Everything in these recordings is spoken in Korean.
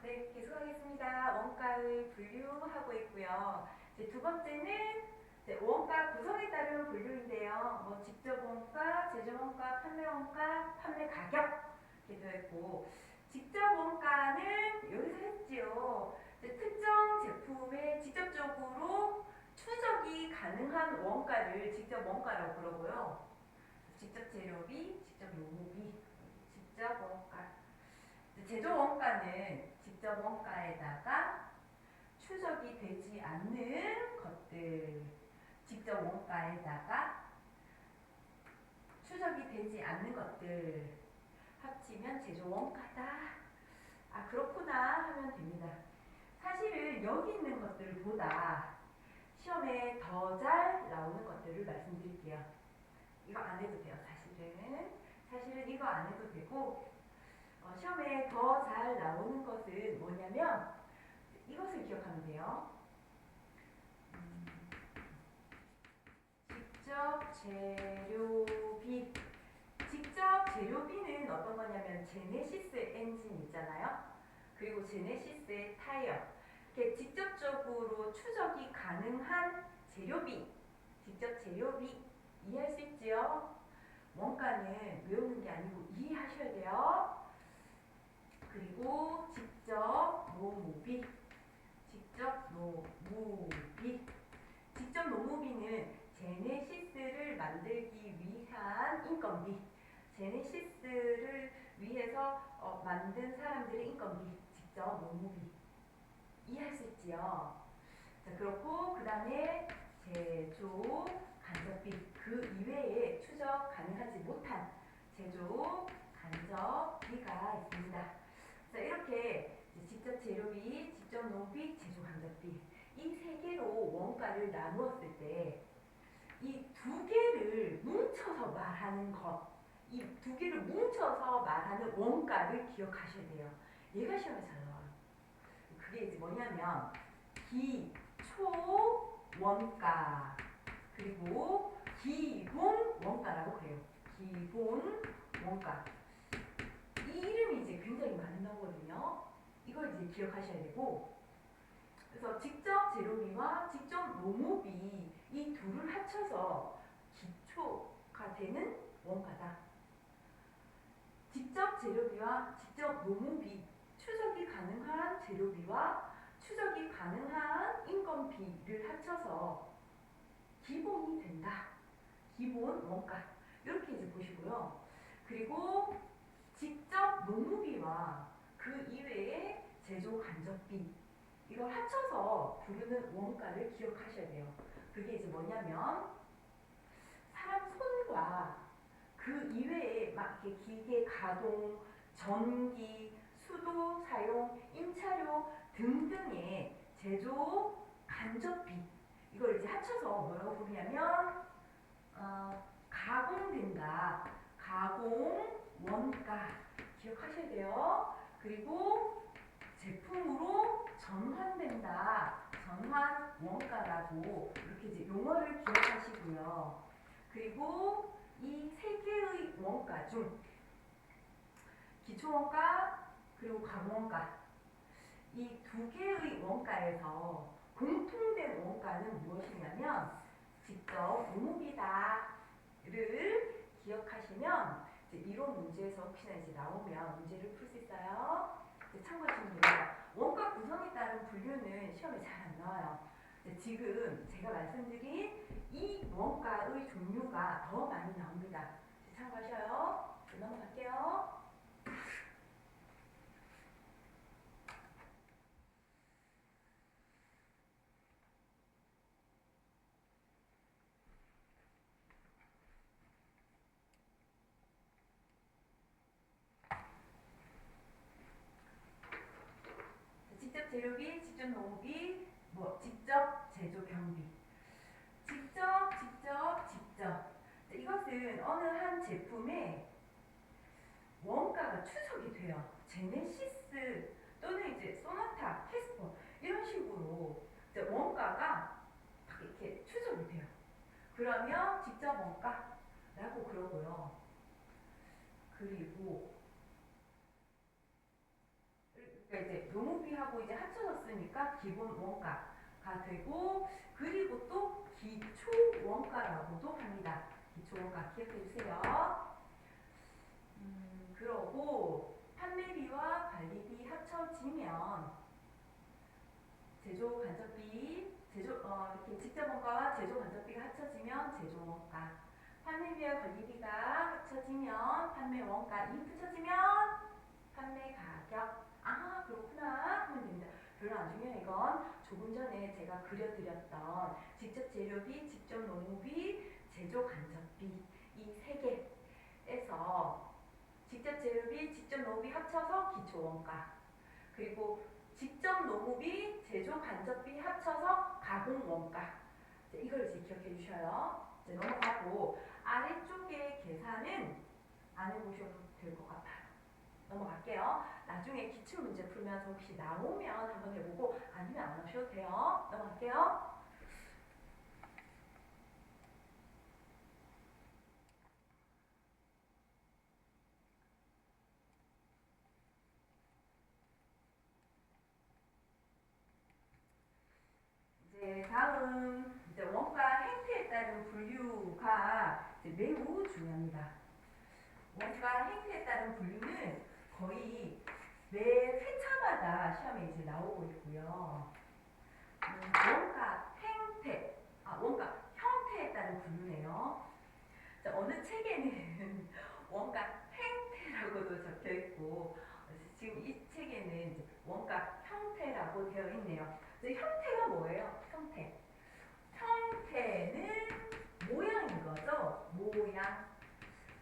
네, 계속하겠습니다. 원가의 분류하고 있고요. 이제 두 번째는 이제 원가 구성에 따른 분류인데요. 뭐 직접 원가, 제조 원가, 판매 원가, 판매 가격 이렇게 되어 있고, 직접 원가는 여기서 했지요. 이제 특정 제품의 직접적으로 추적이 가능한 원가를 직접 원가라고 그러고요. 직접 재료비, 직접 요금비, 직접 원가. 제조 원가는 직접 원가에다가 추적이 되지 않는 것들, 직접 원가에다가 추적이 되지 않는 것들 합치면 제조 원가다. 아, 그렇구나 하면 됩니다. 사실은 여기 있는 것들보다 시험에 더 잘 나오는 것들을 말씀드릴게요. 이거 안 해도 돼요, 사실은. 사실은 이거 안 해도 되고, 시험에 더 잘 나오는 것은 뭐냐면 이것을 기억하면 돼요. 직접 재료비. 직접 재료비는 어떤 거냐면 제네시스 엔진 있잖아요. 그리고 제네시스의 타이어. 이렇게 직접적으로 추적이 가능한 재료비. 직접 재료비. 이해할 수 있지요? 원가는 외우는 게 아니고 이해하셔야 돼요. 그리고 직접 노무비. 직접 노무비. 직접 노무비는 제네시스를 만들기 위한 인건비. 제네시스를 위해서 만든 사람들의 인건비. 직접 노무비. 이해할 수 있지요? 자, 그렇고 그 다음에 제조 간접비. 그 이외에 추적 가능하지 못한 제조 간접비가 있습니다. 자, 이렇게 직접 재료비, 직접 노비, 제조 간접비 이 세 개로 원가를 나누었을 때 이 두 개를 뭉쳐서 말하는 것, 이 두 개를 뭉쳐서 말하는 원가를 기억하셔야 돼요. 얘가 시험에 잘 나와요. 그게 이제 뭐냐면 기초 원가 그리고 기본 원가라고 그래요. 기본 원가. 이 이름이 이제 굉장히 많이 나오거든요. 이걸 이제 기억하셔야 되고, 그래서 직접 재료비와 직접 노무비 이 둘을 합쳐서 기초가 되는 원가다. 직접 재료비와 직접 노무비, 추적이 가능한 재료비와 추적이 가능한 인건비를 합쳐서 기본이 된다. 기본 원가. 이렇게 이제 보시고요. 그리고 직접 노무비와 그 이외의 제조 간접비 이걸 합쳐서 부르는 원가를 기억하셔야 돼요. 그게 이제 뭐냐면 사람 손과 그 이외에 막 이렇게 기계 가동, 전기, 수도 사용, 임차료 등등의 제조 간접비 이걸 이제 합쳐서 뭐라고 부르냐면 가공된다. 가공 원가 기억하셔야 돼요. 그리고 제품으로 전환된다. 전환 원가라고 이렇게 이제 용어를 기억하시고요. 그리고 이 세 개의 원가 중 기초원가 그리고 가공원가 이 두 개의 원가에서 공통된 원가는 무엇이냐면 직접 노무비다를 기억하시면 이제 이론 문제에서 혹시나 이제 나오면 문제를 풀 수 있어요. 참고하시면 됩니다. 원가 구성에 따른 분류는 시험에 잘 안 나와요. 지금 제가 말씀드린 이 원가의 종류가 더 많이 나옵니다. 참고하셔요. 넘어갈게요. 직접 재료비, 직접 노무비, 직접 제조 경비. 직접. 이것은 어느 한 제품의 원가가 추적이 돼요. 제네시스 또는 이제 소나타, 캐스퍼 이런 식으로 이제 원가가 이렇게 추적이 돼요. 그러면 직접 원가라고 그러고요. 그리고 그러니까 이제 기본 원가가 되고, 그리고 또 기초 원가라고도 합니다. 기초 원가 기억해 주세요. 그러고 판매비와 관리비 합쳐지면 제조 간접비, 이렇게 직접 원가와 제조 간접비가 합쳐지면 제조 원가, 판매비와 관리비가 합쳐지면 판매 원가, 이 붙여지면 판매 가격. 아, 그렇구나 하면 됩니다. 별로 안 중요해. 이건 조금 전에 제가 그려드렸던 직접 재료비, 직접 노무비, 제조 간접비, 이 세 개에서 직접 재료비, 직접 노무비 합쳐서 기초 원가, 그리고 직접 노무비, 제조 간접비 합쳐서 가공 원가. 이걸 이제 기억해 주셔요. 이제 넘어가고 아래쪽에 계산은 안 해보셔도 될 것 같아요. 넘어갈게요. 나중에 기출 문제 풀면서 혹시 나오면 한번 해보고 아니면 안 하셔도 돼요. 넘어갈게요. 이제 다음 이제 원가 행태에 따른 분류가 이제 매우 중요합니다. 원가 행태에 따른 분류는 거의 매 회차마다 시험에 이제 나오고 있고요. 원가 행태, 원가 형태에 따른 분류네요. 자, 어느 책에는 원가 행태라고도 적혀 있고, 지금 이 책에는 이제 원가 형태라고 되어 있네요. 형태가 뭐예요? 형태. 형태는 모양인 거죠. 모양.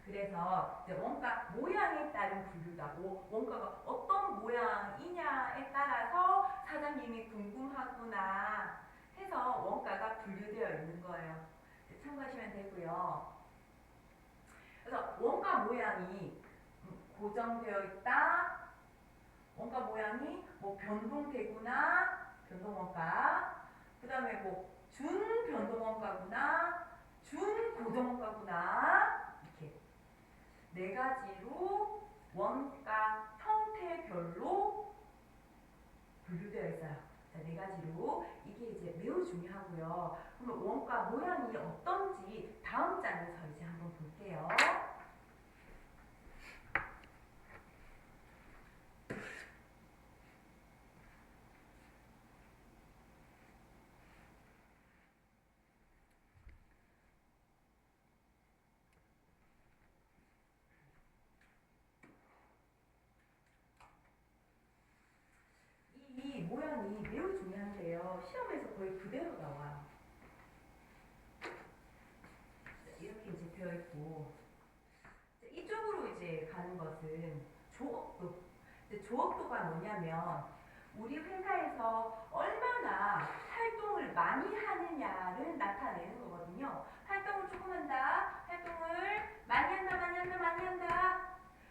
그래서 이제 원가 모양에 따른 분류다. 원가가 어떤 모양이냐에 따라서 사장님이 궁금하구나 해서 원가가 분류되어 있는 거예요. 참고하시면 되고요. 그래서 원가 모양이 고정되어 있다. 원가 모양이 뭐 변동되구나. 변동원가. 그 다음에 뭐 준변동원가구나. 준고정원가구나. 이렇게 네 가지로 원가 형태별로 분류되어 있어요. 자, 네 가지로. 이게 이제 매우 중요하고요. 그럼 원가 모양이 어떤지 다음 장에서 이제 한번 볼게요. 이 모양이 매우 중요한데요. 시험에서 거의 그대로 나와요. 이렇게 이제 되어 있고, 이쪽으로 이제 가는 것은 조업도. 조업도가 뭐냐면 우리 회사에서 얼마나 활동을 많이 하느냐를 나타내는 거거든요. 활동을 조금 한다, 활동을 많이 한다, 많이 한다, 많이 한다.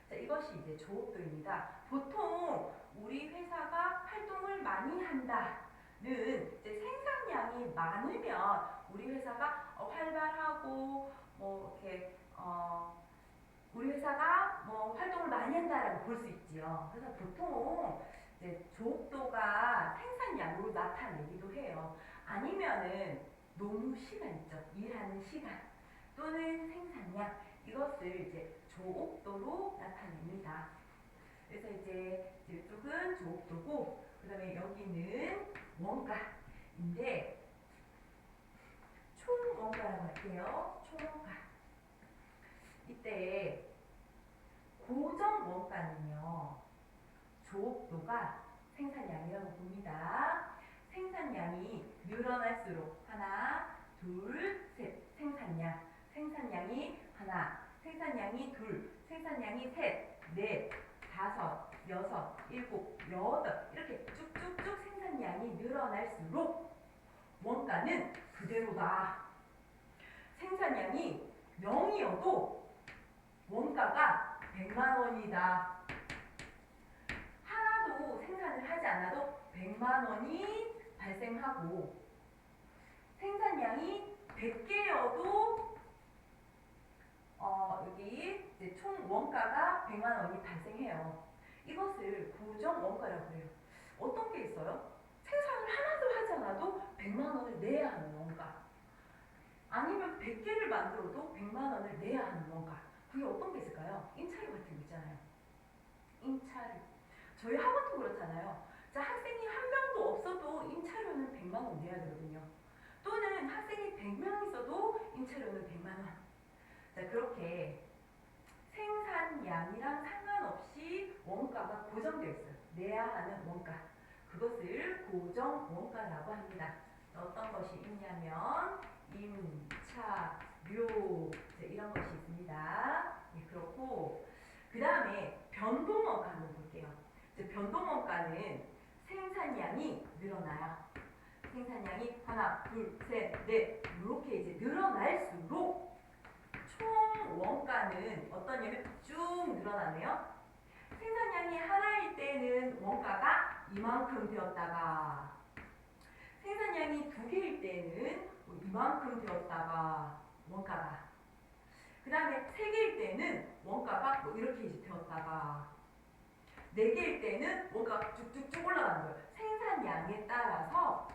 자, 이것이 이제 조업도입니다. 보통 우리 회사가 활동을 많이 한다는 이제 생산량이 많으면 우리 회사가 활발하고 뭐 이렇게 우리 회사가 뭐 활동을 많이 한다라고 볼 수 있지요. 그래서 보통 이제 조업도가 생산량으로 나타내기도 해요. 아니면은 노무 시간 있죠. 일하는 시간 또는 생산량, 이것을 이제 조업도로 나타냅니다. 그래서 이제 이쪽은 조업도고, 그 다음에 여기는 원가인데 총 원가라고 할게요. 총 원가. 이때 고정 원가는요, 조업도가 생산량이라고 봅니다. 생산량이 늘어날수록 하나, 둘, 셋, 생산량이 하나, 생산량이 둘, 생산량이 셋, 넷, 다섯, 여섯, 일곱, 여덟, 이렇게 쭉쭉쭉 생산량이 늘어날수록 원가는 그대로다. 생산량이 0이어도 원가가 100만 원이다. 하나도 생산을 하지 않아도 100만 원이 발생하고, 생산량이 100개여도 여기 이제 총 원가가 100만 원이 발생해요. 이것을 고정 원가라고 해요. 어떤 게 있어요? 생산을 하나도 하나도 100만 원을 내야 하는 원가. 아니면 100개를 만들어도 100만 원을 내야 하는 원가. 그게 어떤 게 있을까요? 임차료 같은 거 있잖아요. 임차료. 저희 학원도 그렇잖아요. 자, 학생이 한 명도 없어도 임차료는 100만 원 내야 되거든요. 또는 학생이 100명 있어도 임차료는 100만 원. 자, 그렇게 생산량이랑 상관없이 원가가 고정되어 있어요. 내야 하는 원가. 그것을 고정 원가라고 합니다. 어떤 것이 있냐면 임차료 이런 것이 있습니다. 네, 그렇고 그 다음에 변동원가 한번 볼게요. 변동원가는 생산량이 늘어나요. 생산량이 하나, 둘, 셋, 넷 이렇게 이제 늘어날수록 총 원가는 어떠냐면 쭉 늘어나네요. 생산량이 하나일 때는 원가가 이만큼 되었다가 생산량이 2개일 때는 이만큼 되었다가 원가가 그 다음에 3개일 때는 원가가 이렇게 이제 되었다가 4개일 때는 원가가 쭉쭉쭉 올라가는 거예요. 생산량에 따라서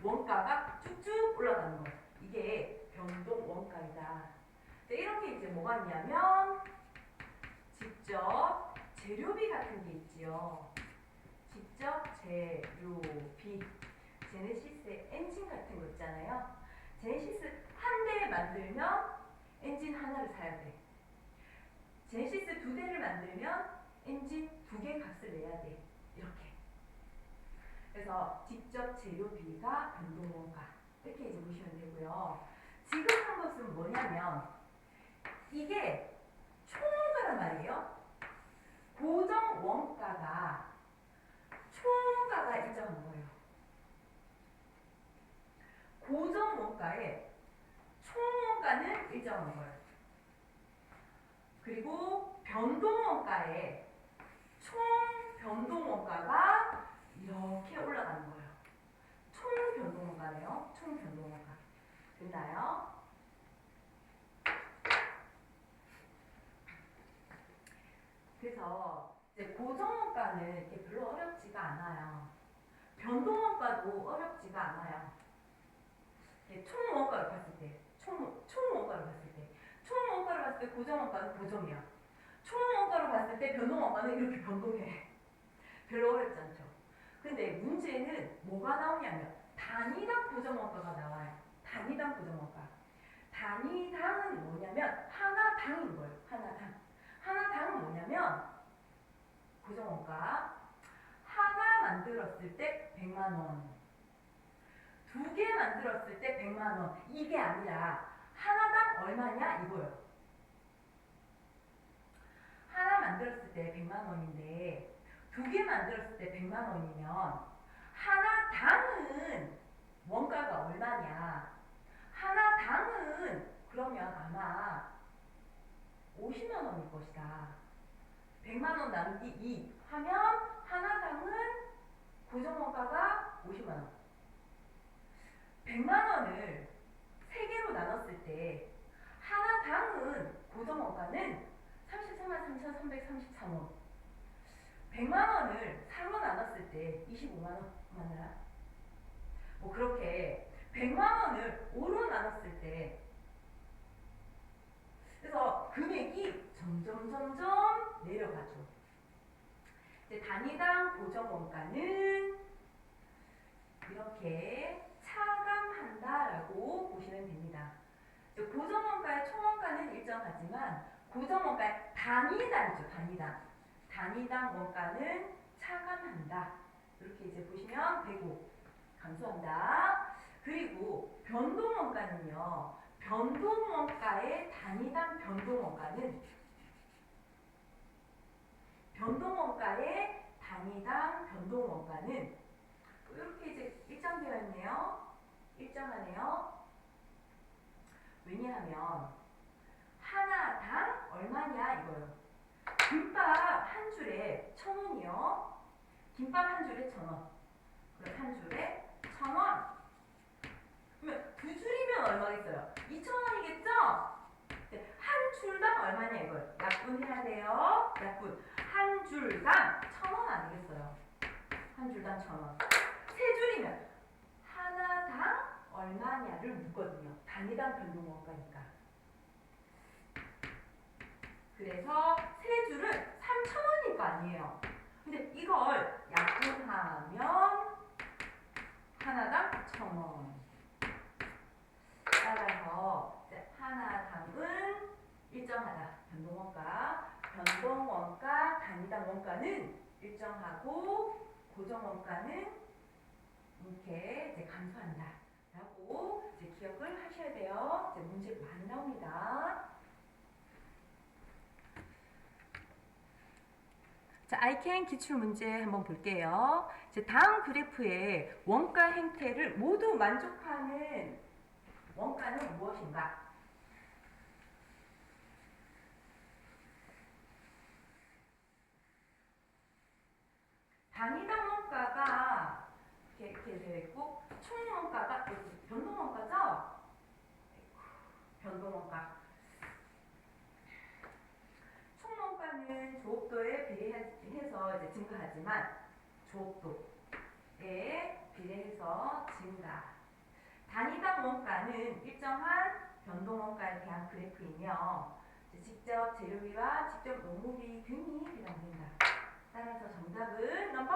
원가가 쭉쭉 올라가는 거예요. 이게 변동 원가이다. 이렇게 이제 뭐가 있냐면 직접 재료비 같은 게 있지요. 직접 재료비. 제네시스의 엔진 같은 거 있잖아요. 제네시스 한 대 만들면 엔진 하나를 사야 돼. 제네시스 2대를 만들면 엔진 2개 값을 내야 돼. 이렇게. 그래서 직접 재료비가 변동원가. 이렇게 이제 보시면 되고요. 지금 한 것은 뭐냐면 이게 총원가란 말이에요. 고정 원가가 총원가가 일정한 거예요. 고정 원가에 총원가는 일정한 거예요. 그리고 변동 원가에 총 변동 원가가 이렇게 올라가는 거예요. 총 변동 원가네요. 총 변동 원가. 됐나요? 그래서 이제 고정원가는 이렇게 별로 어렵지가 않아요. 변동원가도 어렵지가 않아요. 총원가를 봤을 때, 총원가를 봤을 때, 총원가를 봤을 때 고정원가는 고정이야. 총원가로 봤을 때 변동원가는 이렇게 변동해. 별로 어렵지 않죠. 근데 문제는 뭐가 나오냐면 단위당 고정원가가 나와요. 단위당 고정원가. 단위당은 뭐냐면 하나당인 거예요. 하나당. 하나당은 뭐냐면 고정원가 하나 만들었을 때 100만원 2개 만들었을 때 100만원 이게 아니라 하나당 얼마냐 이거예요. 하나 만들었을 때 100만원인데 2개 만들었을 때 100만원이면 하나당은 원가가 얼마냐 하나당은 그러면 아마 50만원일 것이다. 100만원 나누기 2 하면 하나당은 고정원가가 50만원. 100만원을 3개로 나눴을 때 하나당은 고정원가는 33만 3,333원. 100만원을 4로 나눴을 때 25만원 맞나요? 뭐 그렇게 100만원을 5로 나눴을 때 그래서 금액이 점점 내려가죠. 이제 단위당 고정원가는 이렇게 차감한다라고 보시면 됩니다. 고정원가의 총원가는 일정하지만 고정원가의 단위당이죠. 단위당 원가는 차감한다. 이렇게 이제 보시면 되고 감소한다. 그리고 변동원가는요. 변동원가의 단위당 변동원가는 이렇게 이제 일정되어 있네요. 일정하네요. 왜냐하면 하나당 얼마냐 이거요. 김밥 한 줄에 1,000원이요. 김밥 한 줄에 1,000원. 그럼 한 줄에 1,000원. 그러면 2줄이면 얼마겠어요? 2,000원이겠죠? 한 줄당 얼마냐 이거예요. 약분해야 돼요. 약분. 한 줄당 1,000원 아니겠어요? 한 줄당 1,000원. 3줄이면 얼마냐를 묻거든요. 단위당 변동원가니까. 그래서 세 줄은 3,000원일 거 아니에요. 근데 이걸 약분하면 하나당 1,000원. 따라서 하나당은 일정하다. 변동원가. 변동원가 단위당 원가는 일정하고 고정원가는 이렇게 이제 감소한다. 라고 이제 기억을 하셔야 돼요. 이제 문제 많이 나옵니다. 자, ICAN 기출 문제 한번 볼게요. 이제 다음 그래프의 원가 행태를 모두 만족하는 원가는 무엇인가? 단위당 원가가 이렇게 되어 있고 총 원가가 변동 원가죠? 변동 원가. 총 원가는 조업도에 비례해서 이제 증가하지만 조업도에 비례해서 증가. 단위당 원가는 일정한 변동 원가에 대한 그래프이며 직접 재료비와 직접 노무비 등이 해당된다. 따라서 정답은 넘버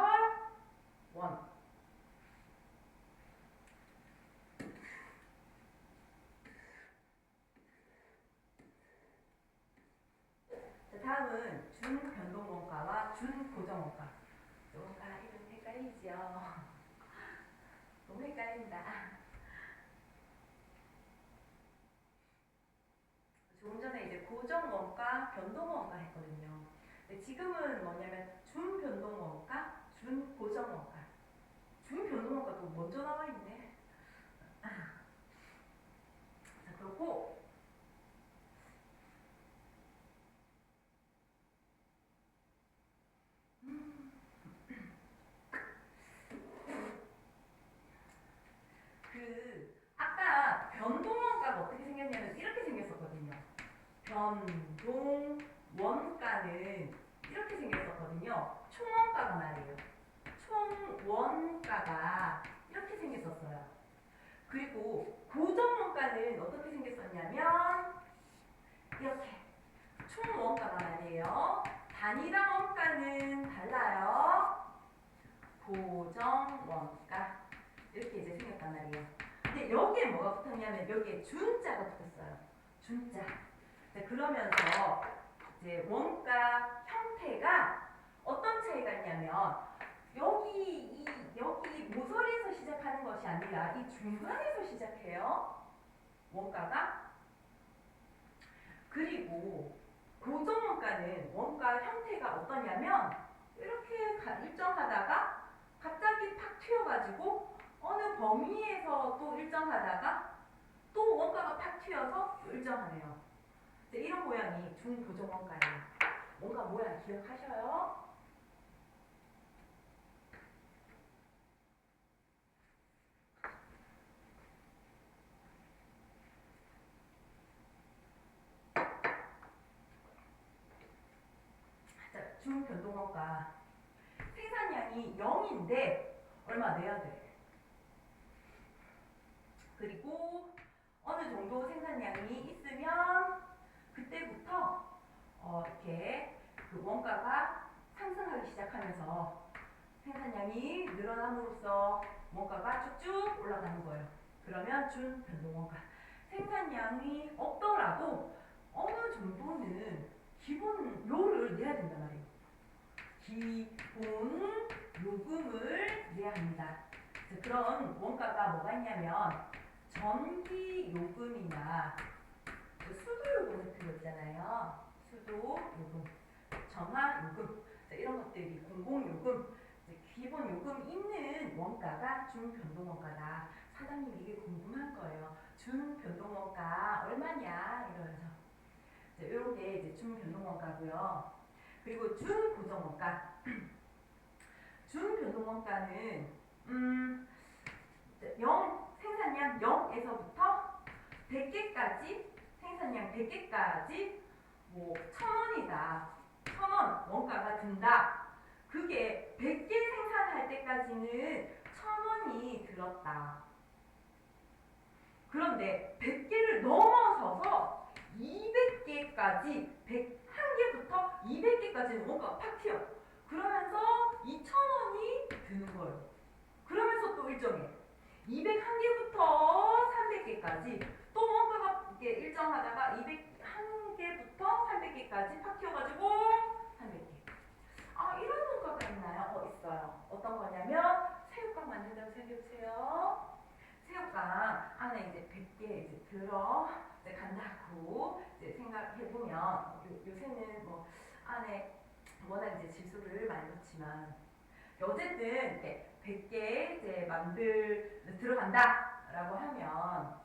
1. 다음은 준변동원가와 준고정원가. 원가 이름 헷갈리죠? 너무 헷갈린다. 조금 전에 이제 고정원가, 변동원가 했거든요. 근데 지금은 뭐냐면 준변동원가, 준고정원가. 준변동원가도 먼저 나와 있네. 자, 그렇고 아까 변동원가가 어떻게 생겼냐면 이렇게 생겼었거든요. 변동원가는 이렇게 생겼었거든요. 총원가가 말이에요. 총원가가 이렇게 생겼었어요. 그리고 고정원가는 어떻게 생겼었냐면 이렇게 총원가가 말이에요. 단위당 원가는 달라요. 고정원가 이렇게 이제 생겼단 말이에요. 근데 여기에 뭐가 붙었냐면 여기에 준자가 붙었어요. 준자. 그러면서 이제 원가 형태가 어떤 차이가 있냐면 여기 모서리에서 시작하는 것이 아니라 이 중간에서 시작해요. 원가가. 그리고 고정원가는 원가 형태가 어떠냐면 이렇게 일정하다가 갑자기 팍 튀어가지고 어느 범위에서 또 일정하다가 또 원가가 팍 튀어서 일정하네요. 이런 모양이 중고정원가예요. 원가 모양 기억하셔요? 자, 중변동원가. 생산량이 0인데 얼마 내야 돼? 그리고 어느 정도 생산량이 있으면 그때부터 이렇게 그 원가가 상승하기 시작하면서 생산량이 늘어남으로써 원가가 쭉쭉 올라가는 거예요. 그러면 준변동원가. 생산량이 없더라도 어느 정도는 기본료를 내야 된단 말이에요. 기본 요금을 내야 합니다. 그런 원가가 뭐가 있냐면 전기 요금이나 수도 요금 같은 거 있잖아요. 수도 요금, 정화 요금 이런 것들이 공공 요금, 기본 요금 있는 원가가 준변동원가다. 사장님 이게 궁금한 거예요. 준변동원가 얼마냐 이러면서 이런 게 이제 준변동원가고요. 그리고 준고정원가. 준변동원가는 생산량 0에서부터 100개까지 생산량 100개까지 뭐 1,000원이다. 1,000원 원가가 든다. 그게 100개 생산할 때까지는 1,000원이 들었다. 그런데 100개를 넘어서서 200개까지 101개부터 200개까지는 원가가 팍 튀어. 그러면서 2,000원이 드는 거예요. 그러면서 또 일정해. 201개부터 300개까지 또 원가가 이렇게 일정하다가 201개부터 300개까지 팍 튀어가지고 300개. 아, 이런 원가가 있나요? 있어요. 어떤 거냐면 새우깡 만든다고 생각해보세요. 새우깡 안에 이제 100개 이제 들어 이제 간다고 이제 생각해보면 요새는 뭐 안에 워낙 이제 질소를 많이 넣지만 어쨌든 이렇게 100개 이제 들어간다라고 하면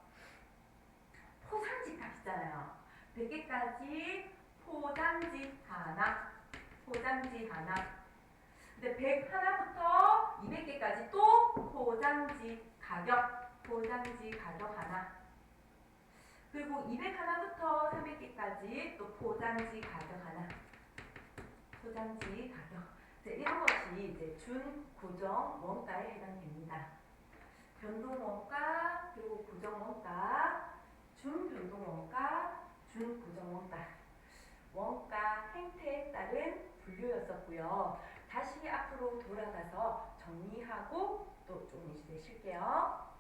포장지 값이잖아요. 100개까지 포장지 하나, 포장지 하나. 근데 100 하나부터 200개까지 또 포장지 가격, 포장지 가격 하나. 그리고 200 하나부터 300개까지 또 포장지 가격 하나. 포장지 가격. 이런 것이 이제 준고정 원가에 해당됩니다. 변동 원가, 그리고 고정 원가, 준변동 원가, 준고정 원가. 원가 행태에 따른 분류였었고요. 다시 앞으로 돌아가서 정리하고 또 조금 이제 쉴게요.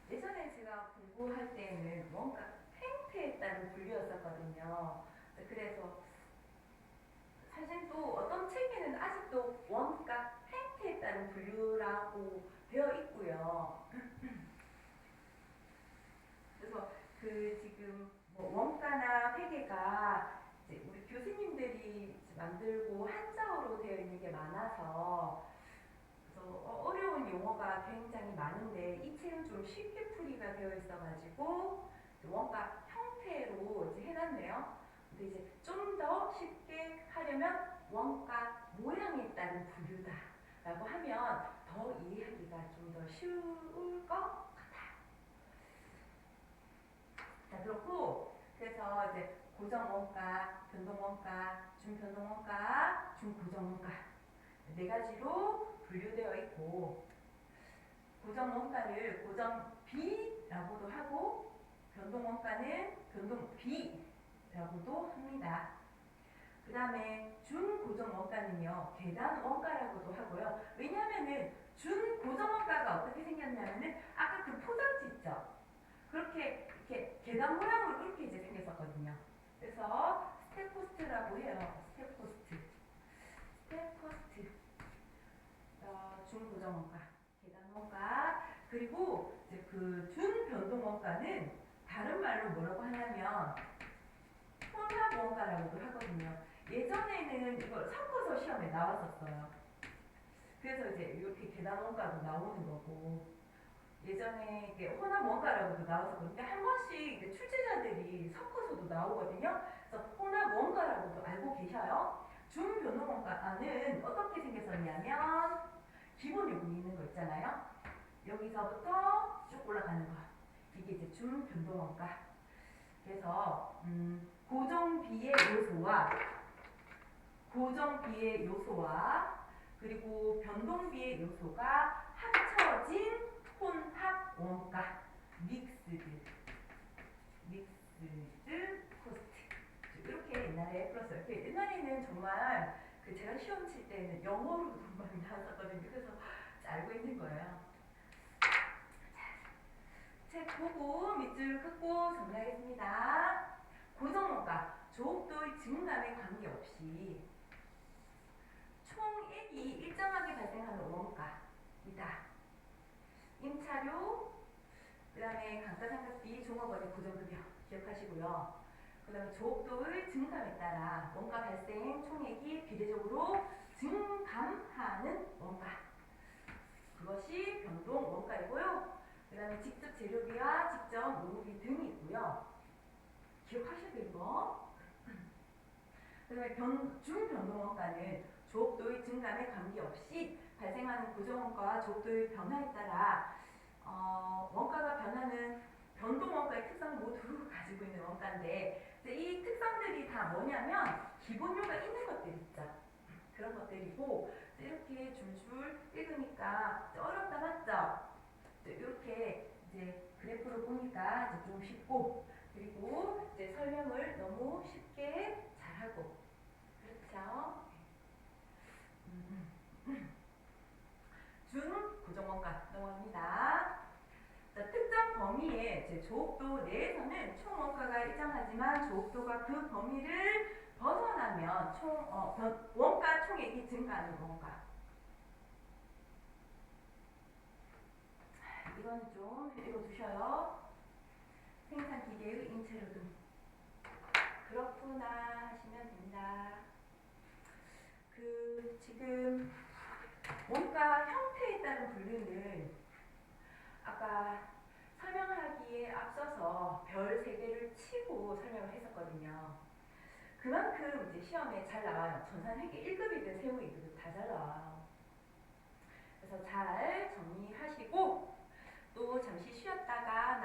예전에 제가 공부할 때는 원가 행태에 따른 분류였었거든요. 그래서 사실 또 어떤 책에는 아직도 원가 행태에 따른 분류라고 되어 있고요. 그래서 그 지금 뭐 원가나 회계가 이제 우리 교수님들이 만들고 한자어로 되어 있는 게 많아서 그래서 어려운 용어가 굉장히 많은데 이 책은 좀 쉽게 풀이가 되어 있어가지고 원가 형태로 이제 해놨네요. 근데 이제 좀 더 쉽게 하려면 원가 모양에 따른 분류다라고 하면 더 이해하기가 좀 더 쉬울 것 같아요. 자, 그렇고 그래서 이제 고정 원가, 변동 원가, 준변동 원가, 준고정 원가 네 가지로 분류되어 있고 고정 원가를 고정 B라고도 하고 변동 원가는 변동 B라고도 합니다. 그 다음에 준고정 원가는요 계단 원가라고도 하고요. 왜냐하면은 준고정 원가가 어떻게 생겼냐면은 아까 그 포장지 있죠. 그렇게 이렇게 계단 모양으로 그렇게 이제 생겼었거든요. 그래서 스텝코스트라고 해요. 스텝코스트. 준고정 원가, 계단 원가, 그리고 이제 그 준변동 원가는 다른 말로 뭐라고 하냐면 혼합 원가라고도 하거든요. 예전에는 이걸 섞어서 시험에 나왔었어요. 그래서 이제 이렇게 계단 원가도 나오는 거고 예전에 이게 혼합 원가라고도 나왔었거든요. 한 번씩 출제자들이 섞어서도 나오거든요. 그래서 혼합 원가라고도 알고 계셔요. 준변동 원가는 어떻게 생겼었냐면 기본 요금이 있는 거 있잖아요. 여기서부터 쭉 올라가는 거. 이게 이제 준변동 원가. 그래서 고정비의 요소와 그리고 변동비의 요소가 합쳐진 혼합 원가. 믹스드 코스트. 이렇게 옛날에 풀었어요. 옛날에는 정말 제가 시험 칠 때는 영어로도 많이 나왔었거든요. 그래서 알고 있는 거예요. 책 보고 밑줄 긋고 정리하겠습니다. 고정원가, 조업도의 증감에 관계없이 총액이 일정하게 발생하는 원가이다. 임차료, 그 다음에 감가상각비, 종업원의 고정급여 기억하시고요. 그 다음에 조업도의 증감에 따라 원가 발생 총액이 비례적으로 증감하는 원가. 그것이 변동 원가이고요. 그 다음에 직접 재료비와 직접 노무비 등이 있고요. 기억하셔야 되는 거. 그 다음에 준변동 원가는 조업도의 증감에 관계없이 발생하는 고정원가와 조업도의 변화에 따라 원가가 변하는 변동 원가의 특성을 모두 가지고 있는 원가인데 이제 이 특성들이 다 뭐냐면 기본료가 있는 것들 있죠. 그런 것들이고 이렇게 줄줄 읽으니까 어렵다 맞죠? 이렇게 이제 그래프로 보니까 이제 좀 쉽고 그리고 이제 설명을 너무 쉽게 잘하고 그렇죠? 준 고정원가 넘어갑니다. 자, 특정 범위의 제 조업도 내에서는 총 원가가 일정하지만 조업도가 그 범위를 벗어나면 원가 총액이 증가하는 원가. 이거는 좀 읽어주셔요. 생산기계의 인체노동. 그렇구나 하시면 됩니다. 지금 원가 형태에 따른 분류는 아까 설명하기에 앞서서 별 3개를 치고 설명을 했었거든요. 그만큼 이제 시험에 잘 나와요. 전산회계 1급이든 세무 2급이든 다 잘 나와요. 그래서 잘 정리하시고 또 잠시 쉬었다가